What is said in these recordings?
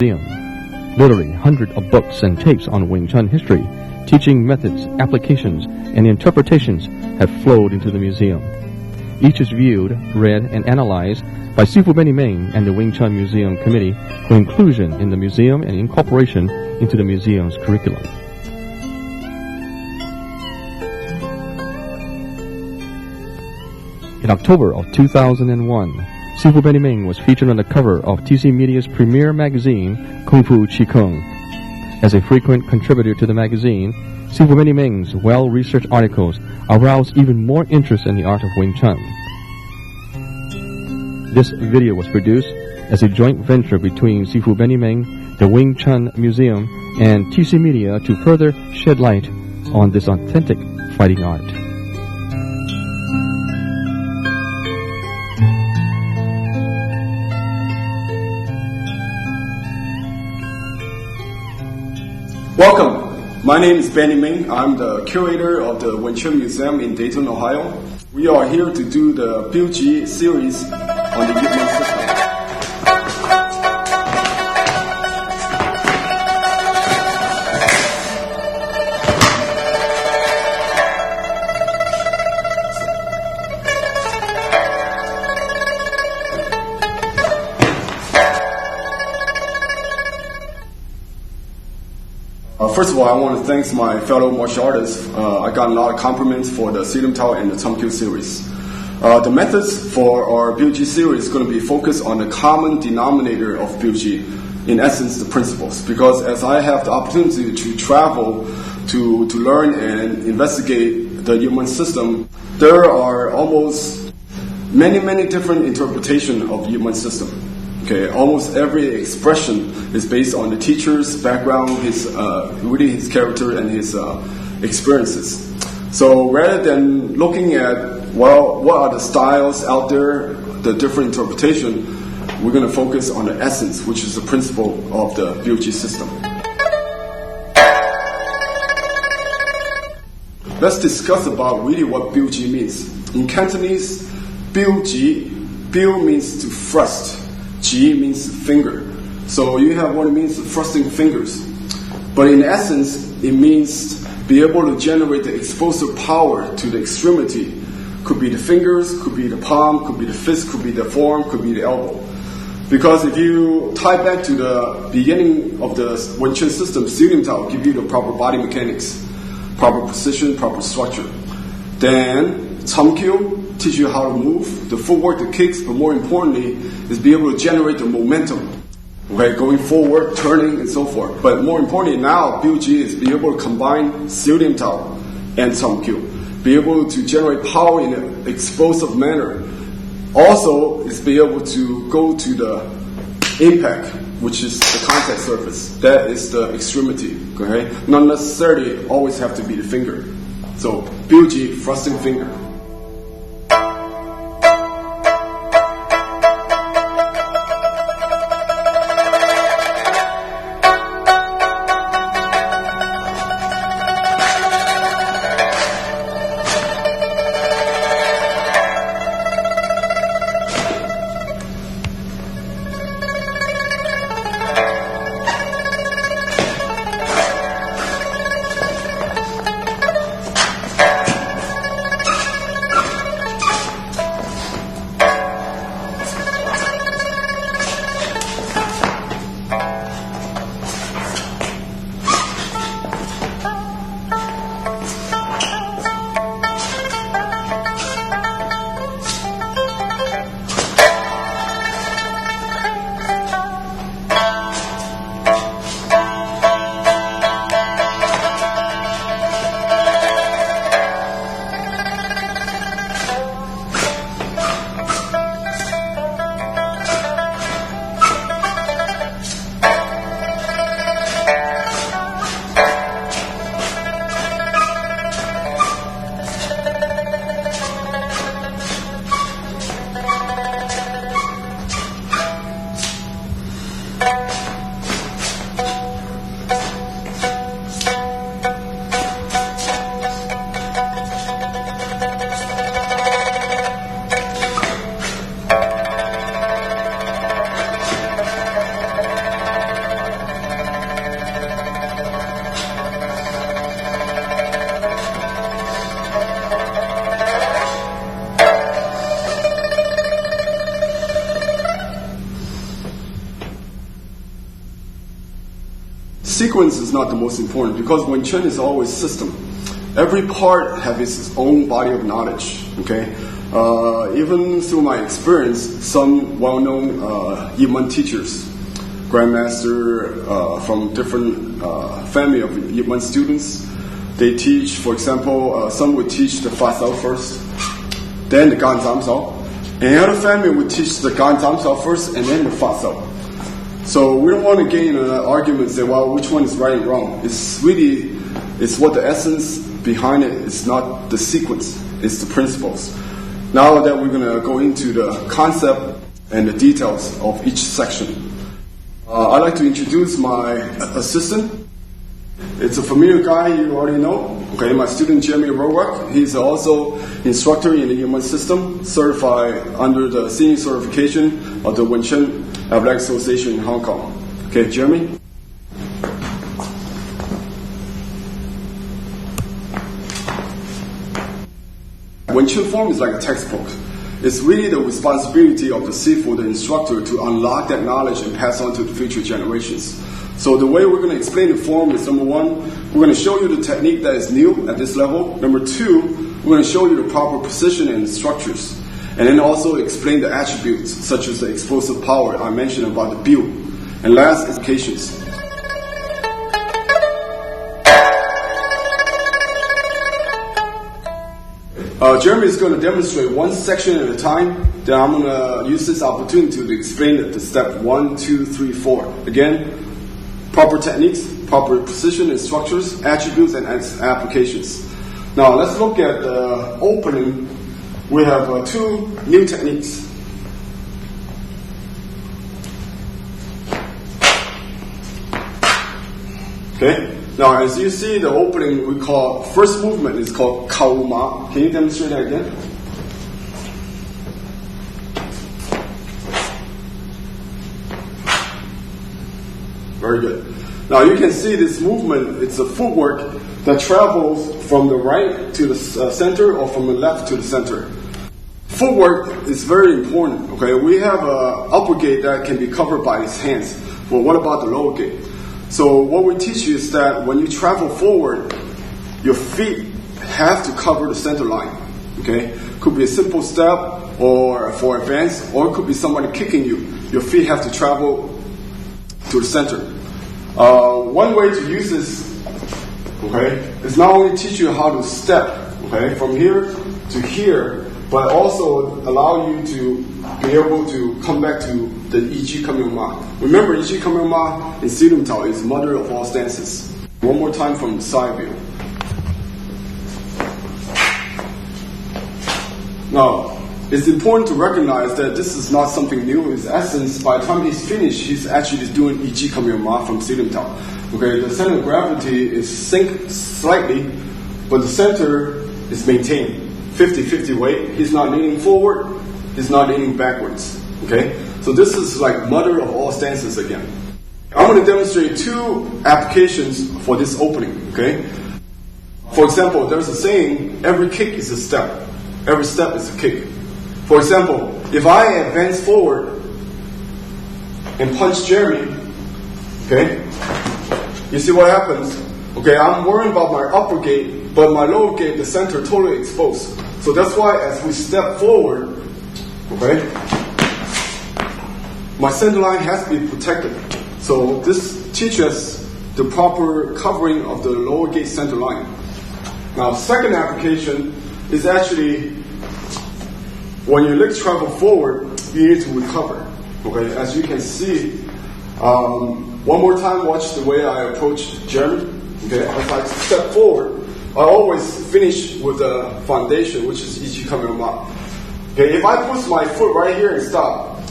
Museum. Literally hundreds of books and tapes on Wing Chun history, teaching methods, applications, and interpretations have flowed into the museum. Each is viewed, read, and analyzed by Sifu Benny Ming and the Wing Chun Museum Committee for inclusion in the museum and incorporation into the museum's curriculum. In October of 2001, Sifu Benny Ming was featured on the cover of TC Media's premier magazine, Kung Fu Chi Kung. As a frequent contributor to the magazine, Sifu Benny Ming's well-researched articles aroused even more interest in the art of Wing Chun. This video was produced as a joint venture between Sifu Benny Ming, the Wing Chun Museum, and TC Media to further shed light on this authentic fighting art. Welcome. My name is Benny Ming. I'm the curator of the Wing Chun Museum in Dayton, Ohio. We are here to do the BUG series on the Yip Man system. First of all, I want to thank my fellow martial artists. I got a lot of compliments for the Silim Tao and the Chun series. The methods for our BUG series is going to be focused on the common denominator of BUG, in essence, the principles. Because as I have the opportunity to travel to learn and investigate the Yip Man system, there are almost many different interpretations of Yip Man system. Okay, almost every expression is based on the teacher's background, his character and his experiences. So rather than looking at, well, what are the styles out there, the different interpretation, we're going to focus on the essence, which is the principle of the BUG system. Let's discuss about really what BUG means. In Cantonese, BUG, Bu means to thrust. Ji means finger. So you have what it means, thrusting fingers. But in essence, it means be able to generate the explosive power to the extremity. Could be the fingers, could be the palm, could be the fist, could be the forearm, could be the elbow. Because if you tie back to the beginning of the Wing Chun system, Silim Tao will give you the proper body mechanics, proper position, proper structure. Then Chun teach you how to move, the footwork, the kicks, but more importantly is be able to generate the momentum, okay, going forward, turning, and so forth. But more importantly now, BUG is be able to combine Silim Tao and Chun be able to generate power in an explosive manner. Also is be able to go to the impact, which is the contact surface. That is the extremity, okay? Not necessarily always have to be the finger. So BUG, thrusting finger. Sequence is not the most important because Wing Chun is always system. Every part has its own body of knowledge. Okay, even through my experience, some well-known Yip Man teachers, grandmaster from different family of Yip Man students, they teach. For example, some would teach the Fa Sao first, then the Gan Zam Sao. Another family would teach the Gan Zam Sao first, and then the Fa Sao. So we don't want to gain an argument and say, well, which one is right and wrong. It's what the essence behind it is, not the sequence, it's the principles. Now that we're going to go into the concept and the details of each section. I'd like to introduce my assistant. It's a familiar guy you already know. Okay, my student Jeremy Rowak. He's also instructor in the Yip Man system, certified under the senior certification of the Wing Chun Athletic Association in Hong Kong. Okay, Jeremy. Wing Chun form is like a textbook. It's really the responsibility of the Sifu, the instructor, to unlock that knowledge and pass on to the future generations. So the way we're going to explain the form is, number one, we're going to show you the technique that is new at this level. Number two, we're going to show you the proper position and structures. And then also explain the attributes, such as the explosive power I mentioned about the build. And last is applications. Jeremy is going to demonstrate one section at a time. Then I'm going to use this opportunity to explain the step 1, 2, 3, 4. Again, proper techniques, proper position and structures, attributes, and applications. Now let's look at the opening. We have two new techniques. Okay. Now, as you see, the opening we call first movement is called Kao Ma. Can you demonstrate that again? Very good. Now you can see this movement. It's a footwork that travels from the right to the center or from the left to the center. Footwork is very important. Okay, we have an upper gate that can be covered by his hands. Well, what about the lower gate? So what we teach you is that when you travel forward, your feet have to cover the center line. Okay, could be a simple step or for advance, or it could be somebody kicking you. Your feet have to travel to the center. One way to use this, okay, is not only teach you how to step, okay, from here to here, but also allow you to be able to come back to the Yi Coming Ma. Remember, Yi Coming Ma in Silim Tao is mother of all stances. One more time from the side view. Now, it's important to recognize that this is not something new. In essence, by the time he's finished, he's actually doing Yi Coming Ma from Silim Tao. Okay, the center of gravity is sink slightly, but the center is maintained. 50-50 weight. He's not leaning forward. He's not leaning backwards. Okay? So this is like mother of all stances again. I'm going to demonstrate two applications for this opening. Okay? For example, there's a saying, every kick is a step. Every step is a kick. For example, if I advance forward and punch Jeremy, okay? You see what happens? Okay, I'm worrying about my upper gate, but my lower gate, the center, totally exposed. So that's why as we step forward, okay, my center line has to be protected. So this teaches the proper covering of the lower gate center line. Now, second application is actually when your legs travel forward, you need to recover. Okay, as you can see, one more time, watch the way I approach Jeremy. Okay, as I step forward, I always finish with the foundation, which is Yi Coming Ma. Okay, if I put my foot right here and stop,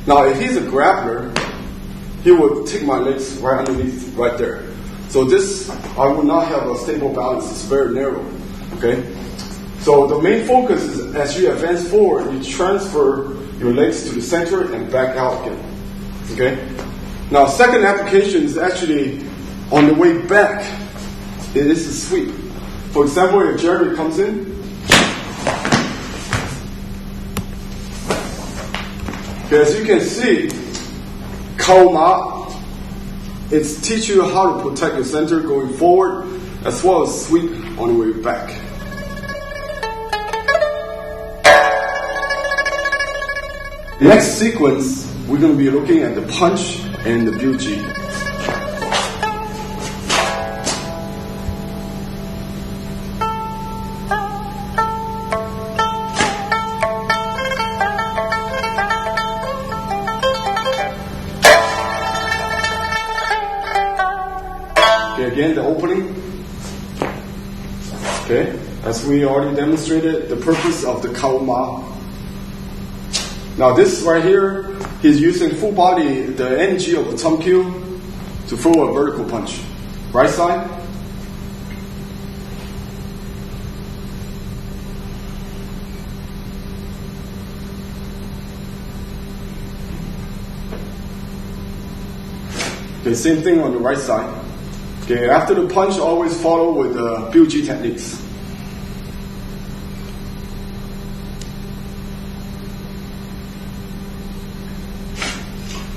now if he's a grappler, he would take my legs right underneath, right there. So this, I would not have a stable balance. It's very narrow. Okay, so the main focus is as you advance forward, you transfer your legs to the center and back out again. Okay. Now, second application is actually on the way back. It is a sweep. For example, if Jeremy comes in, okay, as you can see, Kao Ma, It's teach you how to protect your center going forward, as well as sweep on the way back. The next sequence, we're going to be looking at the punch and the biuji. Okay, again, the opening. Okay, as we already demonstrated, the purpose of the kaoma. Now this right here, he's using full body, the energy of the chun-kyu to throw a vertical punch. Right side. Okay, same thing on the right side. Okay, after the punch, always follow with the biuji techniques.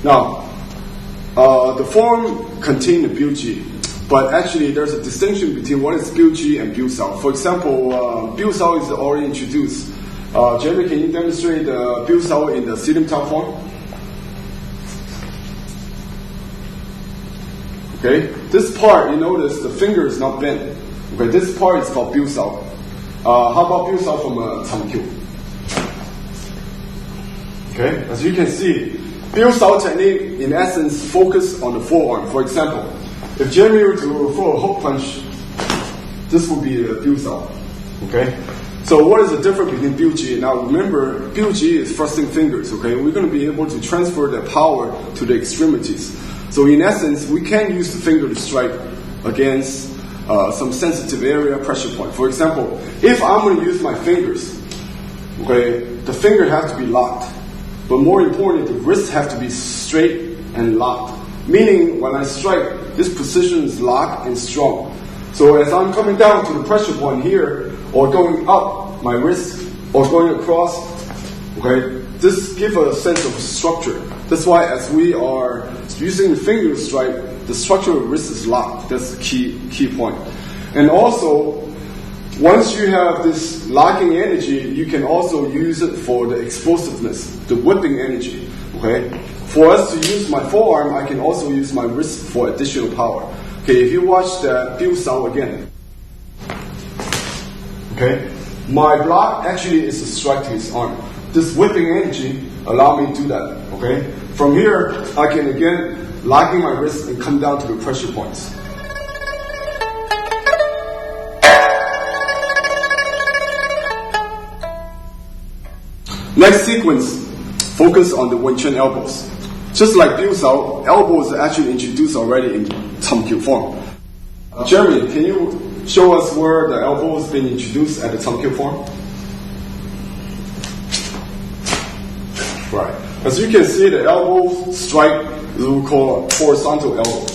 Now, the form contains the biuji, but actually there's a distinction between what is biuji and biusao. For example, biusao is already introduced. Jeremy, can you demonstrate the biusao in the sitting top form? Okay, this part, you notice the finger is not bent. Okay, this part is called biusao. How about biusao from a chun-kyu? Okay, as you can see, biusao technique, in essence, focus on the forearm. For example, if Jeremy were to throw a hook punch, this would be a biusao. Okay? So what is the difference between biuji? Now remember, biuji is thrusting fingers. Okay? We're going to be able to transfer the power to the extremities. So in essence, we can use the finger to strike against some sensitive area, pressure point. For example, if I'm going to use my fingers, okay, the finger has to be locked. But more importantly, the wrists have to be straight and locked. Meaning, when I strike, this position is locked and strong. So as I'm coming down to the pressure point here, or going up my wrist, or going across, okay, this gives a sense of structure. That's why as we are using the finger to strike, the structure of the wrist is locked. That's the key point. And also, once you have this locking energy, you can also use it for the explosiveness, the whipping energy. Okay? For us to use my forearm, I can also use my wrist for additional power. Okay, if you watch the biusao again. Okay? My block actually is a strike to his arm. This whipping energy allow me to do that. Okay? From here, I can again locking my wrist and come down to the pressure points. Next sequence, focus on the Wing Chun elbows. Just like biusao, elbows are actually introduced already in chun-kyu form. Jeremy, can you show us where the elbow has been introduced at the chun-kyu form? Right. As you can see, the elbow strike is what we call a horizontal elbow.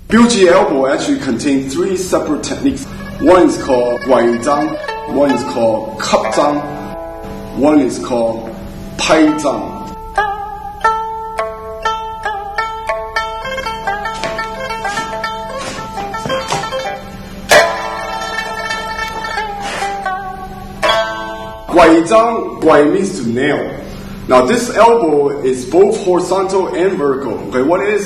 Biuji elbow actually contains three separate techniques. One is called guaizang, one is called kapzang, one is called paizang. Guaizang, guai means to nail. Now this elbow is both horizontal and vertical. Okay, what is